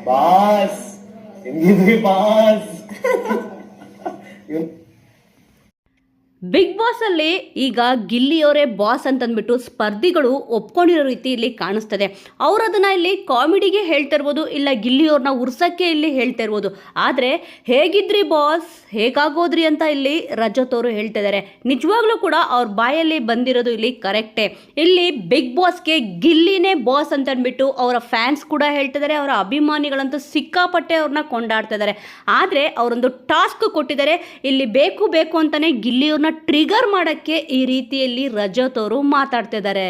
Boss ಹೆಂಗಿದ್ರಿ boss. Big boss ಅಲ್ಲಿ ಈಗ ಗಿಲ್ಲಿಯವರೇ ಬಾಸ್ ಅಂತಂದ್ಬಿಟ್ಟು ಸ್ಪರ್ಧಿಗಳು ಒಪ್ಕೊಂಡಿರೋ ರೀತಿ ಇಲ್ಲಿ ಕಾಣಿಸ್ತದೆ. ಅವ್ರು ಅದನ್ನ ಇಲ್ಲಿ ಕಾಮಿಡಿಗೆ ಹೇಳ್ತಾ ಇರ್ಬೋದು, ಇಲ್ಲ ಗಿಲ್ಲಿಯವ್ರನ್ನ ಉರ್ಸಕ್ಕೆ ಇಲ್ಲಿ ಹೇಳ್ತಾ ಇರ್ಬೋದು. ಆದರೆ ಹೇಗಿದ್ರಿ ಬಾಸ್, ಹೇಗಾಗೋದ್ರಿ ಅಂತ ಇಲ್ಲಿ ರಜತ್ ಅವರು ಹೇಳ್ತಾ ಇದ್ದಾರೆ. ನಿಜವಾಗ್ಲೂ ಕೂಡ ಅವ್ರ ಬಾಯಲ್ಲಿ ಬಂದಿರೋದು ಇಲ್ಲಿ ಕರೆಕ್ಟೇ. ಇಲ್ಲಿ ಬಿಗ್ ಬಾಸ್ಗೆ ಗಿಲ್ಲಿನೇ ಬಾಸ್ ಅಂತ ಅಂದ್ಬಿಟ್ಟು ಅವರ ಫ್ಯಾನ್ಸ್ ಕೂಡ ಹೇಳ್ತಿದ್ದಾರೆ, ಅವರ ಅಭಿಮಾನಿಗಳಂತೂ ಸಿಕ್ಕಾಪಟ್ಟೆ ಅವ್ರನ್ನ ಕೊಂಡಾಡ್ತಾ ಇದ್ದಾರೆ. ಆದರೆ ಅವರೊಂದು ಟಾಸ್ಕ್ ಕೊಟ್ಟಿದ್ದಾರೆ, ಇಲ್ಲಿ ಬೇಕು ಬೇಕು ಅಂತಾನೆ ಗಿಲ್ಲಿಯವ್ರನ್ನ ಟ್ರಿಗರ್ ಮಾಡೋಕ್ಕೆ ಈ ರೀತಿಯಲ್ಲಿ ರಜತ್ ಅವರು ಮಾತಾಡ್ತಿದ್ದಾರೆ.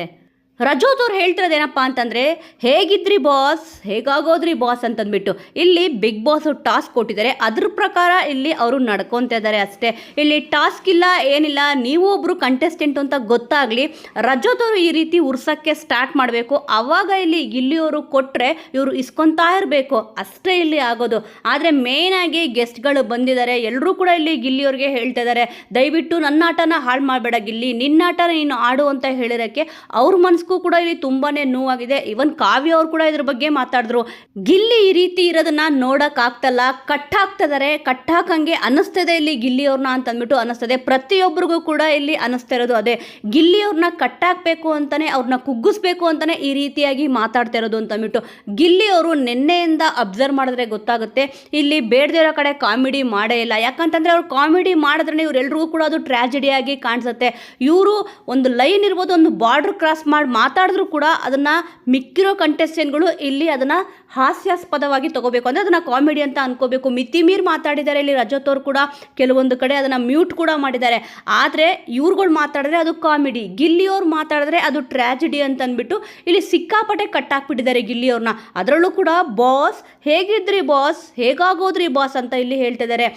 ರಜತ್ ಅವ್ರು ಹೇಳ್ತಿರೋದೇನಪ್ಪ ಅಂತಂದರೆ, ಹೇಗಿದ್ರಿ ಬಾಸ್, ಹೇಗಾಗೋದ್ರಿ ಬಾಸ್ ಅಂತಂದ್ಬಿಟ್ಟು ಇಲ್ಲಿ ಬಿಗ್ ಬಾಸ್ ಟಾಸ್ಕ್ ಕೊಟ್ಟಿದ್ದಾರೆ. ಅದ್ರ ಪ್ರಕಾರ ಇಲ್ಲಿ ಅವರು ನಡ್ಕೊತಾ ಇದ್ದಾರೆ ಅಷ್ಟೇ. ಇಲ್ಲಿ ಟಾಸ್ಕ್ ಇಲ್ಲ ಏನಿಲ್ಲ, ನೀವು ಒಬ್ಬರು ಕಂಟೆಸ್ಟೆಂಟ್ ಅಂತ ಗೊತ್ತಾಗಲಿ ರಜತ್ ಅವರು ಈ ರೀತಿ ಉರ್ಸೋಕ್ಕೆ ಸ್ಟಾರ್ಟ್ ಮಾಡಬೇಕು. ಆವಾಗ ಇಲ್ಲಿ ಗಿಲ್ಲಿಯವರು ಕೊಟ್ಟರೆ ಇವರು ಇಸ್ಕೊತಾ ಇರಬೇಕು, ಅಷ್ಟೇ ಇಲ್ಲಿ ಆಗೋದು. ಆದರೆ ಮೇಯ್ನಾಗಿ ಗೆಸ್ಟ್ಗಳು ಬಂದಿದ್ದಾರೆ, ಎಲ್ಲರೂ ಕೂಡ ಇಲ್ಲಿ ಗಿಲ್ಲಿಯವ್ರಿಗೆ ಹೇಳ್ತಾ ಇದ್ದಾರೆ, ದಯವಿಟ್ಟು ನನ್ನ ಆಟನ ಹಾಳು ಮಾಡಬೇಡ ಗಿಲ್ಲಿ, ನಿನ್ನ ಆಟನ ನೀನು ಆಡು ಅಂತ ಹೇಳಿರೋಕ್ಕೆ ಅವ್ರ ಮನಸ್ಸು ಕೂಡ ಇಲ್ಲಿ ತುಂಬಾನೇ ನೋವಾಗಿದೆ. ಇವನ್ ಕಾವ್ಯ ಅವ್ರು ಕೂಡ ಇದ್ರ ಬಗ್ಗೆ ಮಾತಾಡಿದ್ರು. ಗಿಲ್ಲಿ ಈ ರೀತಿ ಇರೋದನ್ನ ನೋಡಕ್ ಆಗ್ತಲ್ಲ, ಕಟ್ಟಾಕ್ತಿದ್ದಾರೆ, ಕಟ್ಟಾಕಂಗೆ ಅನ್ನಿಸ್ತದೆ ಇಲ್ಲಿ ಗಿಲ್ಲಿ ಅವ್ರನ್ನ ಅಂತ ಅಂದ್ಬಿಟ್ಟು ಅನ್ನಿಸ್ತದೆ. ಪ್ರತಿಯೊಬ್ಬರಿಗೂ ಕೂಡ ಇಲ್ಲಿ ಅನ್ನಿಸ್ತಾ ಇರೋದು ಅದೇ, ಗಿಲ್ಲಿ ಅವ್ರನ್ನ ಕಟ್ಟಾಕ್ಬೇಕು ಅಂತಾನೆ, ಅವ್ರನ್ನ ಕುಗ್ಗಿಸ್ಬೇಕು ಅಂತಾನೆ ಈ ರೀತಿಯಾಗಿ ಮಾತಾಡ್ತಾ ಇರೋದು ಅಂತ ಅಂದ್ಬಿಟ್ಟು. ಗಿಲ್ಲಿ ಅವರು ನಿನ್ನೆಯಿಂದ ಅಬ್ಸರ್ವ್ ಮಾಡಿದ್ರೆ ಗೊತ್ತಾಗುತ್ತೆ, ಇಲ್ಲಿ ಬೇಡದಿರೋ ಕಡೆ ಕಾಮಿಡಿ ಮಾಡೇ ಇಲ್ಲ. ಯಾಕಂತಂದ್ರೆ ಅವ್ರು ಕಾಮಿಡಿ ಮಾಡಿದ್ರೆ ಇವ್ರೆಲ್ರಿಗೂ ಕೂಡ ಅದು ಟ್ರಾಜಿಡಿಯಾಗಿ ಕಾಣಿಸುತ್ತೆ. ಇವರು ಒಂದು ಲೈನ್ ಇರ್ಬೋದು, ಒಂದು ಬಾರ್ಡರ್ ಕ್ರಾಸ್ ಮಾಡಿ ಮಾತಾಡಿದ್ರು ಕೂಡ ಅದನ್ನು ಮಿಕ್ಕಿರೋ ಕಂಟೆಸ್ಟೆಂಟ್ಗಳು ಇಲ್ಲಿ ಅದನ್ನು ಹಾಸ್ಯಾಸ್ಪದವಾಗಿ ತಗೋಬೇಕು, ಅಂದರೆ ಅದನ್ನು ಕಾಮಿಡಿ ಅಂತ ಅನ್ಕೋಬೇಕು. ಮಿತಿ ಮೀರಿ ಮಾತಾಡಿದ್ದಾರೆ ಇಲ್ಲಿ ರಜತ್ ಅವರು ಕೂಡ, ಕೆಲವೊಂದು ಕಡೆ ಅದನ್ನು ಮ್ಯೂಟ್ ಕೂಡ ಮಾಡಿದ್ದಾರೆ. ಆದರೆ ಇವ್ರುಗಳು ಮಾತಾಡಿದ್ರೆ ಅದು ಕಾಮಿಡಿ, ಗಿಲ್ಲಿಯವ್ರು ಮಾತಾಡಿದ್ರೆ ಅದು ಟ್ರ್ಯಾಜಿಡಿ ಅಂತ ಅಂದ್ಬಿಟ್ಟು ಇಲ್ಲಿ ಸಿಕ್ಕಾಪಟ್ಟೆ ಕಟ್ಟಾಕ್ಬಿಟ್ಟಿದ್ದಾರೆ ಗಿಲ್ಲಿಯವ್ರನ್ನ. ಅದರಲ್ಲೂ ಕೂಡ ಬಾಸ್ ಹೇಗಿದ್ರಿ ಬಾಸ್, ಹೇಗಾಗೋದ್ರಿ ಬಾಸ್ ಅಂತ ಇಲ್ಲಿ ಹೇಳ್ತಿದ್ದಾರೆ.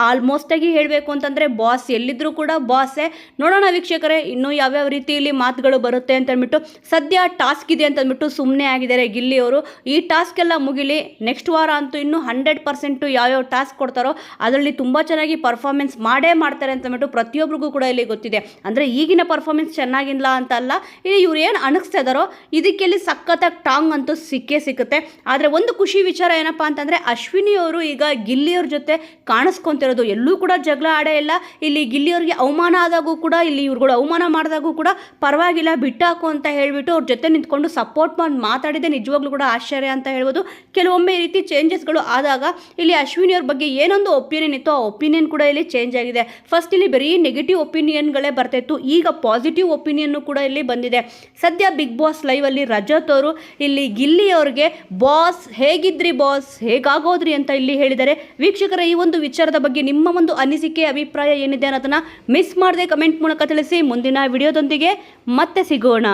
ಆಲ್ಮೋಸ್ಟಾಗಿ ಹೇಳಬೇಕು ಅಂತಂದರೆ ಬಾಸ್ ಎಲ್ಲಿದ್ದರೂ ಕೂಡ ಬಾಸೇ. ನೋಡೋಣ ವೀಕ್ಷಕರೇ, ಇನ್ನೂ ಯಾವ್ಯಾವ ರೀತಿಯಲ್ಲಿ ಮಾತುಗಳು ಬರುತ್ತೆ ಅಂತ ಅಂದ್ಬಿಟ್ಟು. ಸದ್ಯ ಟಾಸ್ಕ್ ಇದೆ ಅಂತ ಅಂದ್ಬಿಟ್ಟು ಸುಮ್ಮನೆ ಆಗಿದ್ದಾರೆ ಗಿಲ್ಲಿಯವರು. ಈ ಟಾಸ್ಕ್ ಎಲ್ಲ ಮುಗಿಲಿ, ನೆಕ್ಸ್ಟ್ ವಾರ ಅಂತೂ ಇನ್ನೂ 100% ಯಾವ್ಯಾವ ಟಾಸ್ಕ್ ಕೊಡ್ತಾರೋ ಅದರಲ್ಲಿ ತುಂಬ ಚೆನ್ನಾಗಿ ಪರ್ಫಾರ್ಮೆನ್ಸ್ ಮಾಡೇ ಮಾಡ್ತಾರೆ ಅಂತ ಅಂದ್ಬಿಟ್ಟು ಪ್ರತಿಯೊಬ್ಬರಿಗೂ ಕೂಡ ಇಲ್ಲಿ ಗೊತ್ತಿದೆ. ಅಂದರೆ ಈಗಿನ ಪರ್ಫಾರ್ಮೆನ್ಸ್ ಚೆನ್ನಾಗಿಲ್ಲ ಅಂತ ಅಲ್ಲ, ಇಲ್ಲಿ ಇವ್ರು ಏನು ಅಣಗಿಸ್ತಾ ಇದ್ದಾರೋ ಇದಕ್ಕೆಲ್ಲಿ ಸಖತ್ತಾಗಿ ಟಾಂಗ್ ಅಂತೂ ಸಿಕ್ಕೇ ಸಿಗುತ್ತೆ. ಆದರೆ ಒಂದು ಖುಷಿ ವಿಚಾರ ಏನಪ್ಪ ಅಂತಂದರೆ, ಅಶ್ವಿನಿ ಅವರು ಈಗ ಗಿಲ್ಲಿಯವ್ರ ಜೊತೆ ಕಾಣಿಸ್ಕೊತಿರೋದು. ಎಲ್ಲೂ ಕೂಡ ಜಗಳ ಆಡೇ ಇಲ್ಲ. ಇಲ್ಲಿ ಗಿಲ್ಲಿಯವ್ರಿಗೆ ಅವಮಾನ ಆದಾಗೂ ಕೂಡ, ಇಲ್ಲಿ ಇವ್ರುಗಳು ಅವಮಾನ ಮಾಡಿದಾಗೂ ಕೂಡ ಪರವಾಗಿಲ್ಲ ಬಿಟ್ಟಾಕು ಅಂತ ಹೇಳಿಬಿಟ್ಟು ಅವ್ರ ಜೊತೆ ನಿಂತ್ಕೊಂಡು ಸಪೋರ್ಟ್ ಮಾಡಿ ಮಾತಾಡಿದೆ. ನಿಜವಾಗ್ಲೂ ಕೂಡ ಆಶ್ಚರ್ಯ ಅಂತ ಹೇಳ್ಬೋದು. ಕೆಲವೊಮ್ಮೆ ಈ ರೀತಿ ಚೇಂಜಸ್ಗಳು ಆದಾಗ ಇಲ್ಲಿ ಅಶ್ವಿನಿಯವ್ರ ಬಗ್ಗೆ ಏನೊಂದು ಒಪಿನಿಯನ್ ಇತ್ತು, ಆ ಒಪಿನಿಯನ್ ಕೂಡ ಇಲ್ಲಿ ಚೇಂಜ್ ಆಗಿದೆ. ಫಸ್ಟ್ ಇಲ್ಲಿ ಬರೀ ನೆಗೆಟಿವ್ ಒಪಿನಿಯನ್ಗಳೇ ಬರ್ತಾಯಿತ್ತು, ಈಗ ಪಾಸಿಟಿವ್ ಒಪಿನಿಯನ್ನು ಕೂಡ ಇಲ್ಲಿ ಬಂದಿದೆ. ಸದ್ಯ ಬಿಗ್ ಬಾಸ್ ಲೈವ್ ಅಲ್ಲಿ ರಜತ್ ಅವರು ಇಲ್ಲಿ ಗಿಲ್ಲಿ ಅವ್ರಿಗೆ ಬಾಸ್ ಹೇಗಿದ್ರಿ ಬಾಸ್, ಹೇಗಾಗೋದ್ರಿ ಅಂತ ಇಲ್ಲಿ ಹೇಳಿದ್ದಾರೆ. ವೀಕ್ಷಕರ, ಈ ಒಂದು ವಿಚಾರದ ಬಗ್ಗೆ ನಿಮ್ಮ ಒಂದು ಅನಿಸಿಕೆ, ಅಭಿಪ್ರಾಯ ಏನಿದೆ ಅನ್ನೋದನ್ನ ಮಿಸ್ ಮಾಡದೆ ಕಮೆಂಟ್ ಮೂಲಕ ತಿಳಿಸಿ. ಮುಂದಿನ ವಿಡಿಯೋದೊಂದಿಗೆ ಮತ್ತೆ ಸಿಗೋಣ.